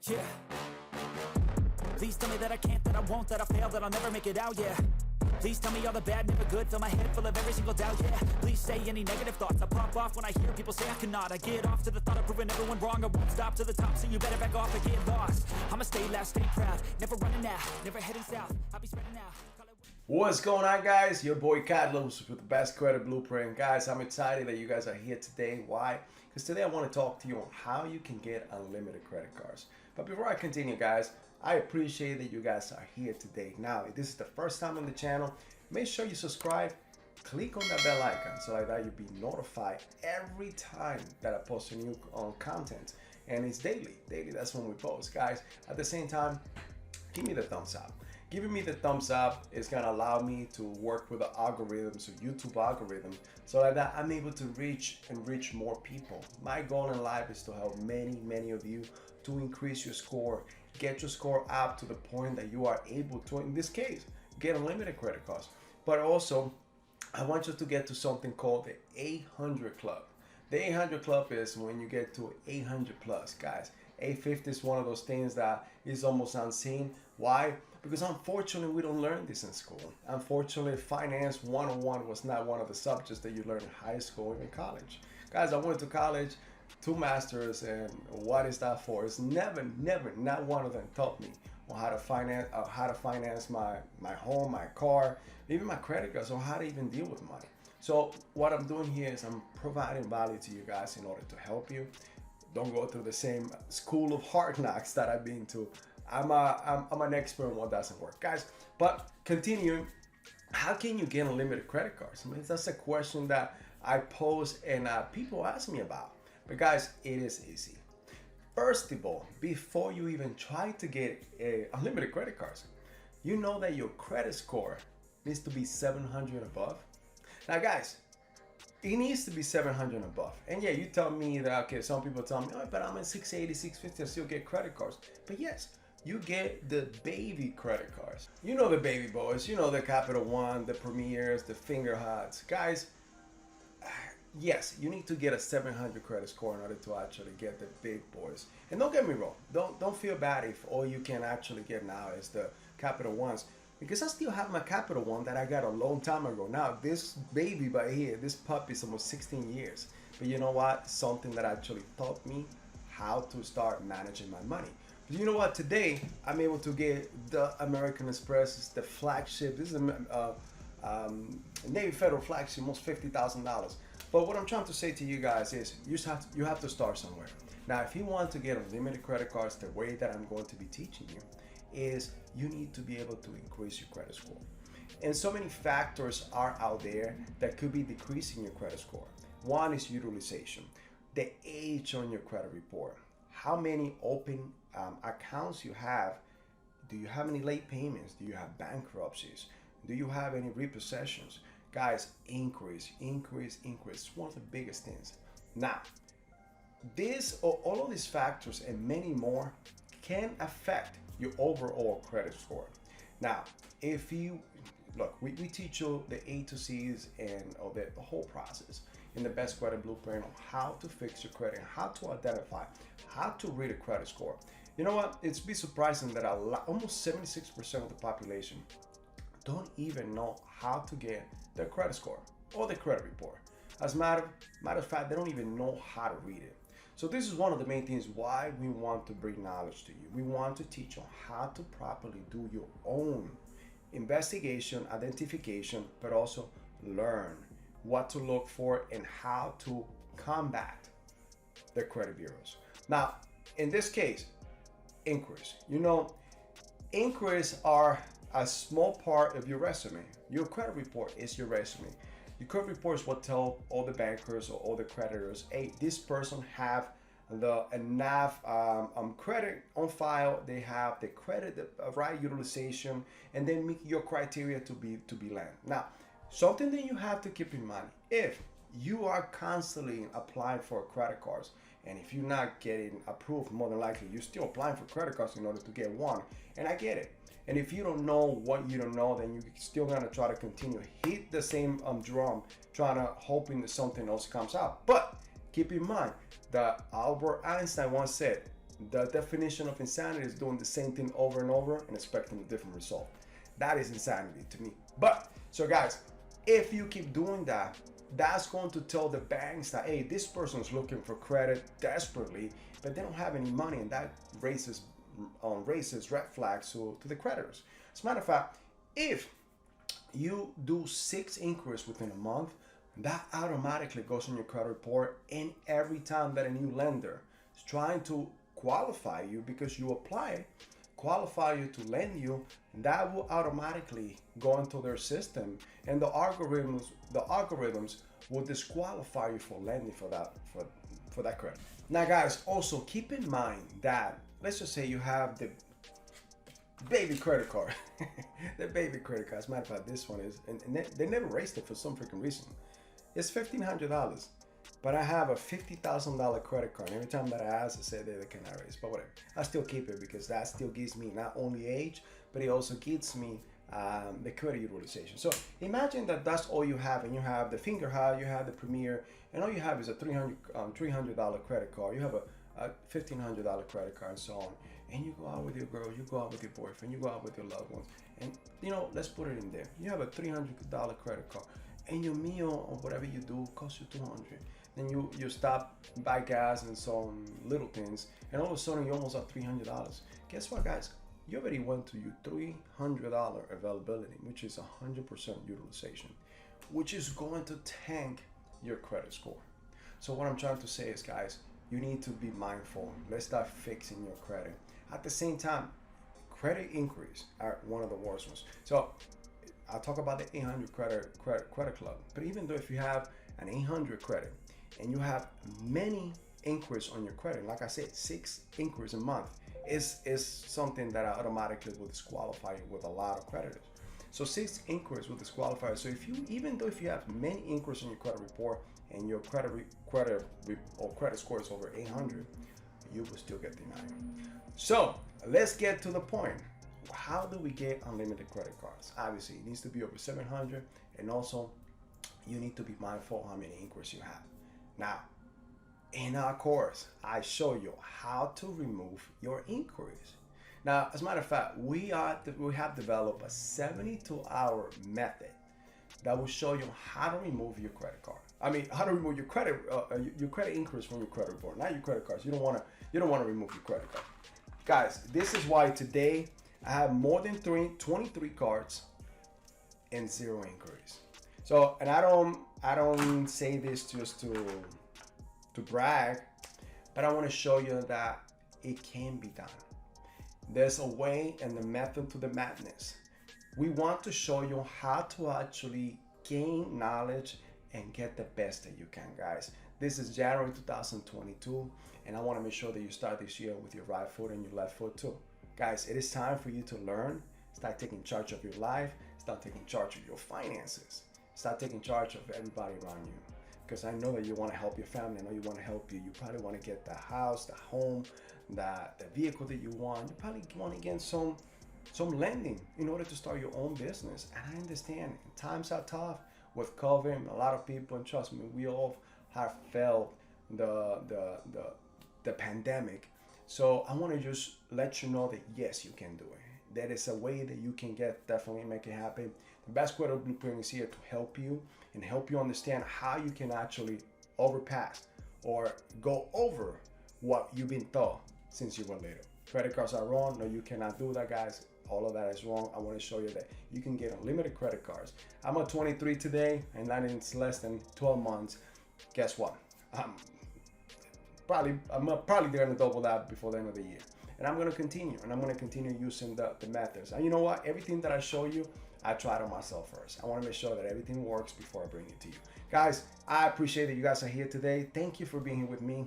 Yeah. Please tell me that I can't, that I won't, that I fail, that I'll never make it out, yeah. Please tell me all the bad, never good, fill my head full of every single doubt, yeah. Please say any negative thoughts, I pop off when I hear people say I cannot. I get off to the thought of proving everyone wrong, I won't stop to the top, so you better back off and get lost. I'ma stay loud, stay proud, never running out, never heading south, I'll be spreading out. What's going on, guys? Your boy Carlos with the Best Credit Blueprint. Guys, I'm excited that you guys are here today. Why? Because today I want to talk to you on how you can get unlimited credit cards. But before I continue, guys, I appreciate that you guys are here today. Now, if this is the first time on the channel, make sure you subscribe, click on that bell icon so that you'll be notified every time that I post a new content. And it's daily, that's when we post. Guys, at the same time, give me the thumbs up. Giving me the thumbs up is gonna allow me to work with the algorithms, so YouTube algorithm, so that I'm able to reach more people. My goal in life is to help many of you to increase your score, get your score up to the point that you are able to, in this case, get unlimited credit cards. But also, I want you to get to something called the 800 Club. The 800 Club is when you get to 800 plus, guys. 850 is one of those things that is almost unseen. Why? Because unfortunately, we don't learn this in school. Unfortunately, Finance 101 was not one of the subjects that you learn in high school or in college. Guys, I went to college, 2 masters, and what is that for? It's never, not one of them taught me on how to finance my home, my car, even my credit cards, or how to even deal with money. So what I'm doing here is I'm providing value to you guys in order to help you. Don't go through the same school of hard knocks that I've been to. I'm an expert on what doesn't work, guys. But continuing, how can you get unlimited credit cards? I mean, that's a question that I pose and people ask me about. But guys, it is easy. First of all, before you even try to get unlimited credit cards, you know that your credit score needs to be 700 above. Now, guys, it needs to be 700 above. And yeah, you tell me that, okay, some people tell me, oh, but I'm at 680, 650, I still get credit cards. But yes, you get the baby credit cards. You know the baby boys, you know the Capital One, the Premiers, the Finger Huts. Guys, yes, you need to get a 700 credit score in order to actually get the big boys. And don't get me wrong, don't feel bad if all you can actually get now is the Capital Ones. Because I still have my Capital One that I got a long time ago. Now, this baby by here, this puppy is almost 16 years. But you know what? Something that actually taught me how to start managing my money. But you know what? Today, I'm able to get the American Express, it's the flagship. This is a Navy Federal flagship, almost $50,000. But what I'm trying to say to you guys is you have to start somewhere. Now, if you want to get unlimited credit cards, the way that I'm going to be teaching you is you need to be able to increase your credit score. And so many factors are out there that could be decreasing your credit score. One is utilization, the age on your credit report, how many open accounts you have, do you have any late payments, do you have bankruptcies, do you have any repossessions? Guys, increase. It's one of the biggest things. Now, all of these factors and many more can affect your overall credit score. Now, if you look, we teach you the A to C's and the whole process in the Best Credit Blueprint on how to fix your credit, how to identify, how to read a credit score. You know what? It's be surprising that almost 76% of the population don't even know how to get their credit score or the credit report. As a matter of fact, they don't even know how to read it. So this is one of the main things why we want to bring knowledge to you. We want to teach you how to properly do your own investigation, identification, but also learn what to look for and how to combat the credit bureaus. Now, in this case, inquiries. You know, inquiries are a small part of your resume. Your credit report is your resume. Your credit report is what tell all the bankers or all the creditors, hey, this person have enough credit on file, they have the credit, the right utilization, and then meet your criteria to be lent. Now, something that you have to keep in mind, if you are constantly applying for credit cards, and if you're not getting approved, more than likely you're still applying for credit cards in order to get one, and I get it. And if you don't know what you don't know, then you're still gonna try to continue hit the same drum, trying to hoping that something else comes out. But keep in mind that Albert Einstein once said, The definition of insanity is doing the same thing over and over and expecting a different result. That is insanity to me. But, so guys, if you keep doing that, that's going to tell the banks that, hey, this person's looking for credit desperately, but they don't have any money, and that raises red flags to the creditors. As a matter of fact, if you do 6 inquiries within a month, that automatically goes on your credit report, and every time that a new lender is trying to qualify you because you apply, qualify you to lend you, that will automatically go into their system, and the algorithms will disqualify you for lending for that credit. Now guys, also keep in mind that, let's just say you have the baby credit card. The baby credit card. As a matter of fact, this one is, and they never raised it for some freaking reason. It's $1,500, but I have a $50,000 credit card. Every time that I ask, I say they cannot raise, but whatever. I still keep it because that still gives me not only age, but it also gives me the credit utilization. So imagine that that's all you have, and you have the Finger High, you have the Premier, and all you have is a $300 credit card. You have a $1,500 credit card and so on. And you go out with your girl, you go out with your boyfriend, you go out with your loved ones, and let's put it in there. You have a $300 credit card, and your meal or whatever you do costs you $200. Then you stop, buy gas and some little things, and all of a sudden you almost have $300. Guess what, guys? You already went to your $300 availability, which is 100% utilization, which is going to tank your credit score. So what I'm trying to say is, guys, you need to be mindful. Let's start fixing your credit. At the same time, credit inquiries are one of the worst ones. So I'll talk about the 800 credit club. But even though if you have an 800 credit and you have many inquiries on your credit, like I said, 6 inquiries a month is something that automatically will disqualify you with a lot of creditors. So 6 inquiries will disqualify you. So even though if you have many inquiries on your credit report and your credit score is over 800, you will still get denied. So let's get to the point. How do we get unlimited credit cards? Obviously, it needs to be over 700, and also you need to be mindful how many inquiries you have. Now, in our course, I show you how to remove your inquiries. Now, as a matter of fact, we have developed a 72-hour method that will show you how to remove your credit card. I mean, how to remove your credit inquiries from your credit report, not your credit cards. You don't want to remove your credit card, guys. This is why today I have more than 23 cards and 0 inquiries. So, and I don't say this just to brag, but I want to show you that it can be done. There's a way and the method to the madness. We want to show you how to actually gain knowledge and get the best that you can, guys. This is January 2022, and I want to make sure that you start this year with your right foot and your left foot too. Guys, it is time for you to learn, start taking charge of your life, start taking charge of your finances, start taking charge of everybody around you. Because I know that you want to help your family, I know you want to help you. You probably want to get the house, the home, the vehicle that you want. You probably want to get some lending in order to start your own business. And I understand times are tough with COVID. A lot of people, and trust me, we all have felt the pandemic. So I want to just let you know that yes, you can do it. There is a way that you can definitely make it happen. The Best Credit Blueprint is here to help you and help you understand how you can actually overpass or go over what you've been taught since you were little. Credit cards are wrong. No, you cannot do that, guys. All of that is wrong. I want to show you that you can get unlimited credit cards. I'm at 23 today, and that is less than 12 months. Guess what? I'm probably going to double that before the end of the year. And I'm going to continue, and I'm going to continue using the methods. And you know what? Everything that I show you, I tried on myself first. I want to make sure that everything works before I bring it to you. Guys, I appreciate that you guys are here today. Thank you for being here with me.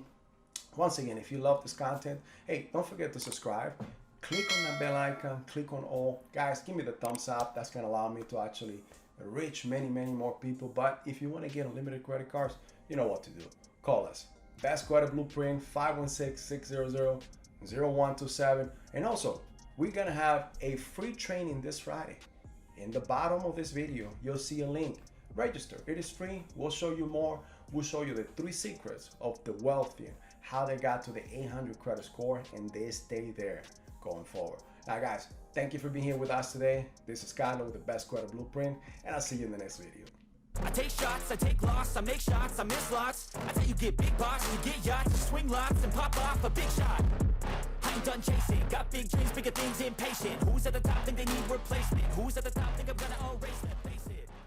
Once again, if you love this content, hey, don't forget to subscribe. Click on that bell icon, click on all. Guys, give me the thumbs up. That's going to allow me to actually reach many more people. But if you want to get unlimited credit cards, you know what to do. Call us. Best Credit Blueprint, 516-600-0127. And also, we're going to have a free training this Friday. In the bottom of this video, you'll see a link. Register. It is free. We'll show you more. We'll show you the 3 secrets of the wealthy, how they got to the 800 credit score, and they stay there going forward. Now guys, thank you for being here with us today. This is Kylo with the Best Credit Blueprint, and I'll see you in the next video. I take shots, I take loss, I make shots, I miss lots. That's how you get big box, you get yachts, you swing lots and pop off a big shot. I ain't done chasing, got big dreams, bigger things, impatient. Who's at the top think they need replacement? Who's at the top think I'm gonna erase them?